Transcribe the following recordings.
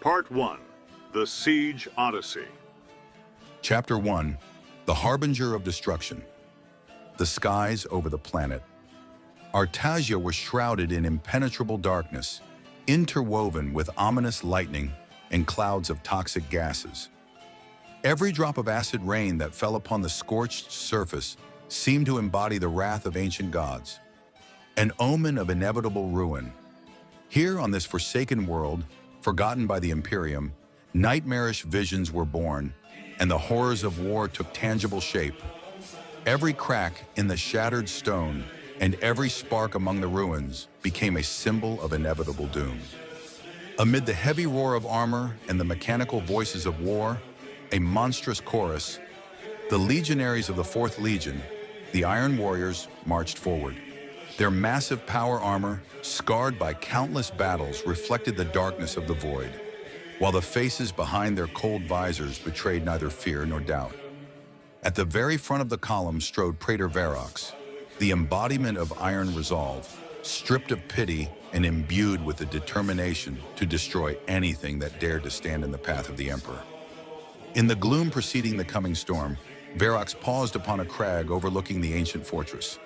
Part 1. The Siege Odyssey. Chapter 1. The Harbinger of Destruction. The skies over the planet. Artasia was shrouded in impenetrable darkness, interwoven with ominous lightning and clouds of toxic gases. Every drop of acid rain that fell upon the scorched surface seemed to embody the wrath of ancient gods, an omen of inevitable ruin. Here on this forsaken world, forgotten by the Imperium, nightmarish visions were born, and the horrors of war took tangible shape. Every crack in the shattered stone and every spark among the ruins became a symbol of inevitable doom. Amid the heavy roar of armor and the mechanical voices of war, a monstrous chorus, the legionaries of the 4th Legion, the Iron Warriors, marched forward. Their massive power armor, scarred by countless battles, reflected the darkness of the void, while the faces behind their cold visors betrayed neither fear nor doubt. At the very front of the column strode Praetor Varrox, the embodiment of iron resolve, stripped of pity and imbued with the determination to destroy anything that dared to stand in the path of the Emperor. In the gloom preceding the coming storm, Varrox paused upon a crag overlooking the ancient fortress.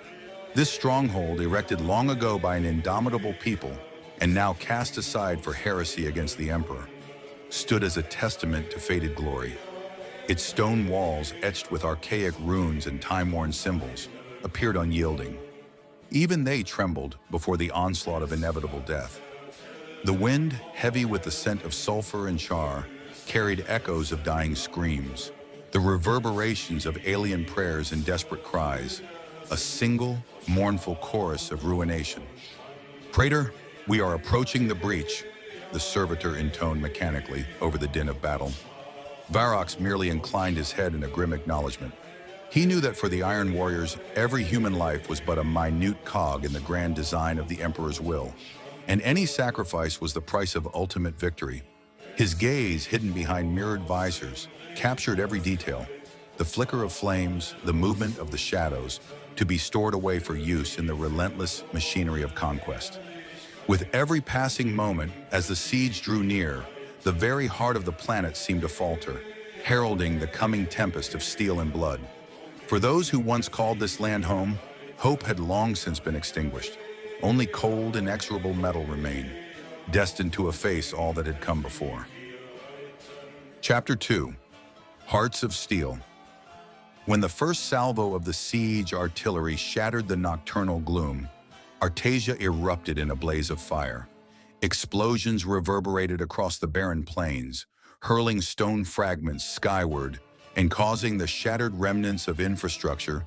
This stronghold, erected long ago by an indomitable people and now cast aside for heresy against the Emperor, stood as a testament to faded glory. Its stone walls, etched with archaic runes and time-worn symbols, appeared unyielding. Even they trembled before the onslaught of inevitable death. The wind, heavy with the scent of sulfur and char, carried echoes of dying screams, the reverberations of alien prayers and desperate cries, a single, mournful chorus of ruination. "Praetor, we are approaching the breach," the servitor intoned mechanically over the din of battle. Varrox merely inclined his head in a grim acknowledgement. He knew that for the Iron Warriors, every human life was but a minute cog in the grand design of the Emperor's will, and any sacrifice was the price of ultimate victory. His gaze, hidden behind mirrored visors, captured every detail, the flicker of flames, the movement of the shadows, to be stored away for use in the relentless machinery of conquest. With every passing moment, as the siege drew near, the very heart of the planet seemed to falter, heralding the coming tempest of steel and blood. For those who once called this land home, hope had long since been extinguished. Only cold, inexorable metal remained, destined to efface all that had come before. Chapter 2. Hearts of Steel. When the first salvo of the siege artillery shattered the nocturnal gloom, Artasia erupted in a blaze of fire. Explosions reverberated across the barren plains, hurling stone fragments skyward and causing the shattered remnants of infrastructure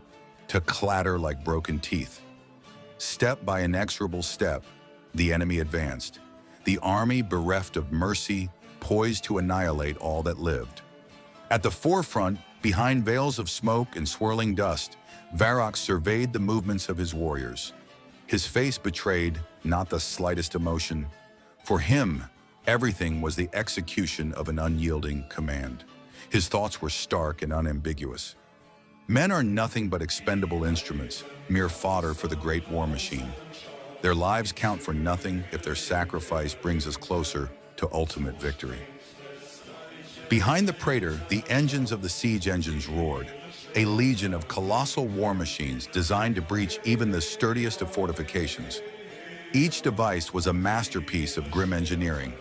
to clatter like broken teeth. Step by inexorable step, the enemy advanced, the army bereft of mercy, poised to annihilate all that lived. At the forefront, behind veils of smoke and swirling dust, Varrox surveyed the movements of his warriors. His face betrayed not the slightest emotion. For him, everything was the execution of an unyielding command. His thoughts were stark and unambiguous. Men are nothing but expendable instruments, mere fodder for the great war machine. Their lives count for nothing if their sacrifice brings us closer to ultimate victory. Behind the Praetor, the engines of the siege engines roared, a legion of colossal war machines designed to breach even the sturdiest of fortifications. Each device was a masterpiece of grim engineering,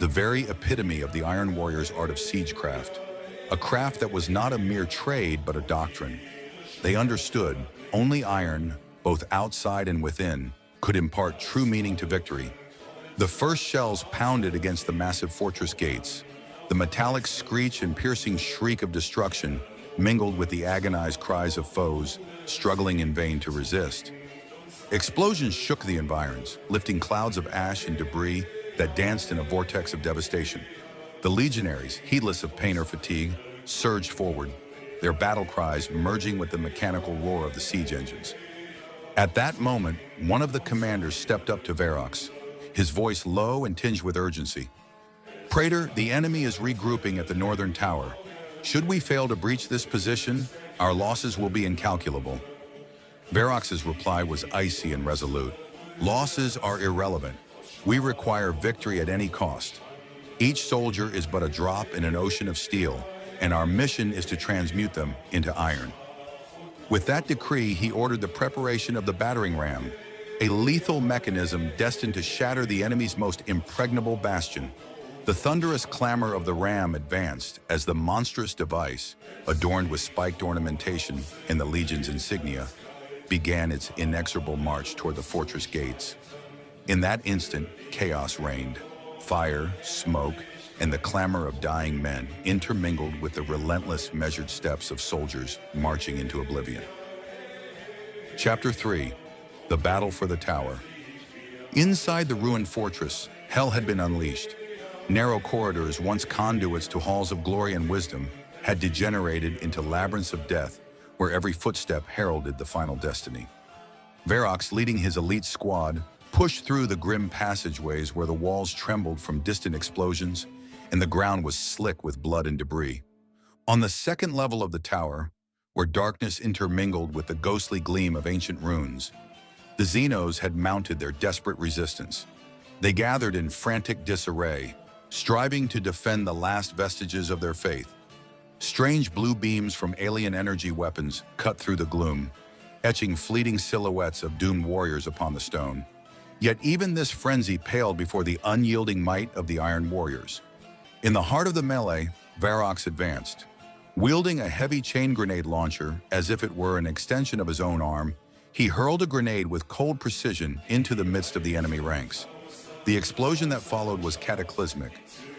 the very epitome of the Iron Warriors' art of siegecraft, a craft that was not a mere trade but a doctrine. They understood only iron, both outside and within, could impart true meaning to victory. The first shells pounded against the massive fortress gates. The metallic screech and piercing shriek of destruction mingled with the agonized cries of foes, struggling in vain to resist. Explosions shook the environs, lifting clouds of ash and debris that danced in a vortex of devastation. The legionaries, heedless of pain or fatigue, surged forward, their battle cries merging with the mechanical roar of the siege engines. At that moment, one of the commanders stepped up to Varrox, his voice low and tinged with urgency. "Praetor, the enemy is regrouping at the northern tower. Should we fail to breach this position, our losses will be incalculable." Varrox's reply was icy and resolute. "Losses are irrelevant. We require victory at any cost." Each soldier is but a drop in an ocean of steel, and our mission is to transmute them into iron. With that decree, he ordered the preparation of the battering ram, a lethal mechanism destined to shatter the enemy's most impregnable bastion. The thunderous clamor of the ram advanced as the monstrous device, adorned with spiked ornamentation and the Legion's insignia, began its inexorable march toward the fortress gates. In that instant, chaos reigned. Fire, smoke, and the clamor of dying men intermingled with the relentless, measured steps of soldiers marching into oblivion. Chapter 3. The Battle for the Tower. Inside the ruined fortress, hell had been unleashed. Narrow corridors, once conduits to halls of glory and wisdom, had degenerated into labyrinths of death where every footstep heralded the final destiny. Varrox, leading his elite squad, pushed through the grim passageways where the walls trembled from distant explosions and the ground was slick with blood and debris. On the second level of the tower, where darkness intermingled with the ghostly gleam of ancient runes, the Xenos had mounted their desperate resistance. They gathered in frantic disarray, striving to defend the last vestiges of their faith. Strange blue beams from alien energy weapons cut through the gloom, etching fleeting silhouettes of doomed warriors upon the stone. Yet even this frenzy paled before the unyielding might of the Iron Warriors. In the heart of the melee, Varrox advanced. Wielding a heavy chain grenade launcher as if it were an extension of his own arm, he hurled a grenade with cold precision into the midst of the enemy ranks. The explosion that followed was cataclysmic,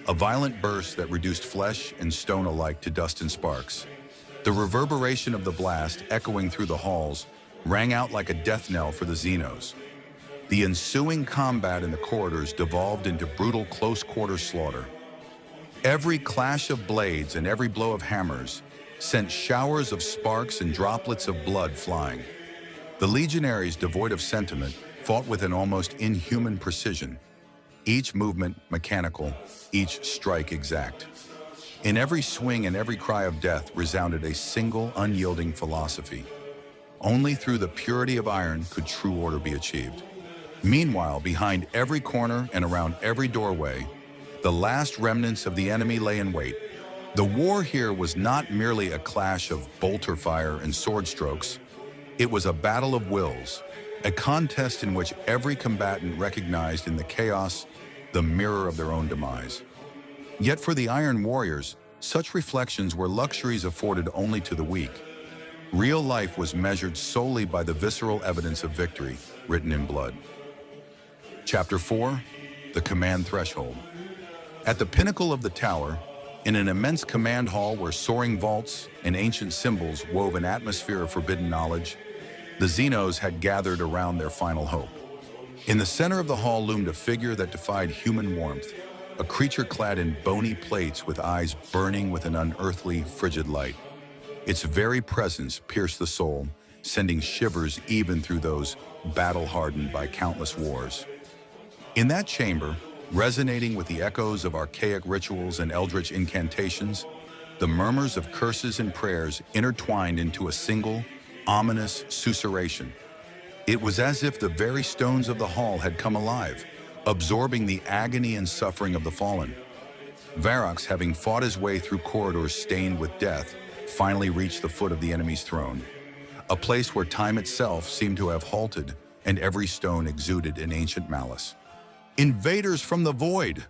a violent burst that reduced flesh and stone alike to dust and sparks. The reverberation of the blast, echoing through the halls, rang out like a death knell for the Xenos. The ensuing combat in the corridors devolved into brutal close-quarter slaughter. Every clash of blades and every blow of hammers sent showers of sparks and droplets of blood flying. The legionaries, devoid of sentiment, fought with an almost inhuman precision. Each movement mechanical, each strike exact. In every swing and every cry of death resounded a single unyielding philosophy. Only through the purity of iron could true order be achieved. Meanwhile, behind every corner and around every doorway, the last remnants of the enemy lay in wait. The war here was not merely a clash of bolter fire and sword strokes. It was a battle of wills, a contest in which every combatant recognized in the chaos the mirror of their own demise. Yet for the Iron Warriors, such reflections were luxuries afforded only to the weak. Real life was measured solely by the visceral evidence of victory, written in blood. Chapter 4. The Command Threshold. At the pinnacle of the tower, in an immense command hall where soaring vaults and ancient symbols wove an atmosphere of forbidden knowledge, the Xenos had gathered around their final hope. In the center of the hall loomed a figure that defied human warmth, a creature clad in bony plates with eyes burning with an unearthly, frigid light. Its very presence pierced the soul, sending shivers even through those battle-hardened by countless wars. In that chamber, resonating with the echoes of archaic rituals and eldritch incantations, the murmurs of curses and prayers intertwined into a single, ominous susurration. It was as if the very stones of the hall had come alive, absorbing the agony and suffering of the fallen. Varrox, having fought his way through corridors stained with death, finally reached the foot of the enemy's throne, a place where time itself seemed to have halted and every stone exuded an ancient malice. "Invaders from the void,"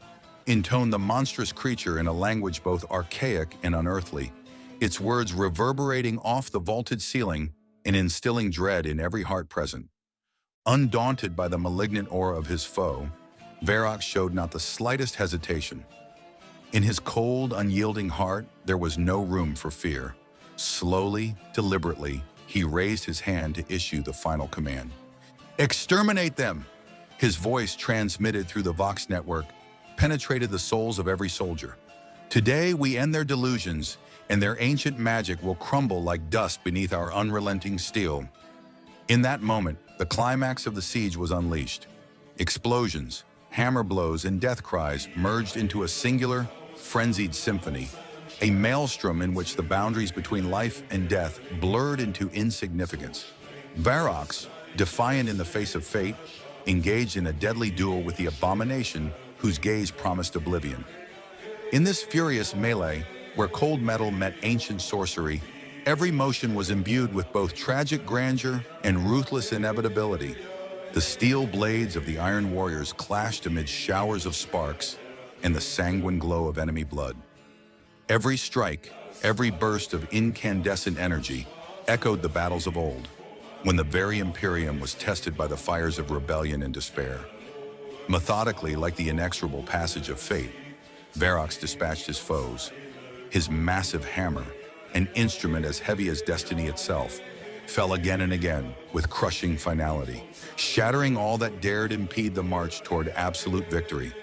intoned the monstrous creature in a language both archaic and unearthly, its words reverberating off the vaulted ceiling and instilling dread in every heart present. Undaunted by the malignant aura of his foe, Varrox showed not the slightest hesitation. In his cold, unyielding heart, there was no room for fear. Slowly, deliberately, he raised his hand to issue the final command. "Exterminate them!" His voice, transmitted through the Vox network, penetrated the souls of every soldier. "Today we end their delusions, and their ancient magic will crumble like dust beneath our unrelenting steel." In that moment, the climax of the siege was unleashed. Explosions, hammer blows, and death cries merged into a singular, frenzied symphony, a maelstrom in which the boundaries between life and death blurred into insignificance. Varrox, defiant in the face of fate, engaged in a deadly duel with the abomination whose gaze promised oblivion. In this furious melee, where cold metal met ancient sorcery, every motion was imbued with both tragic grandeur and ruthless inevitability. The steel blades of the Iron Warriors clashed amid showers of sparks and the sanguine glow of enemy blood. Every strike, every burst of incandescent energy echoed the battles of old, when the very Imperium was tested by the fires of rebellion and despair. Methodically, like the inexorable passage of fate, Varrox dispatched his foes. His massive hammer, an instrument as heavy as destiny itself, fell again and again with crushing finality, shattering all that dared impede the march toward absolute victory.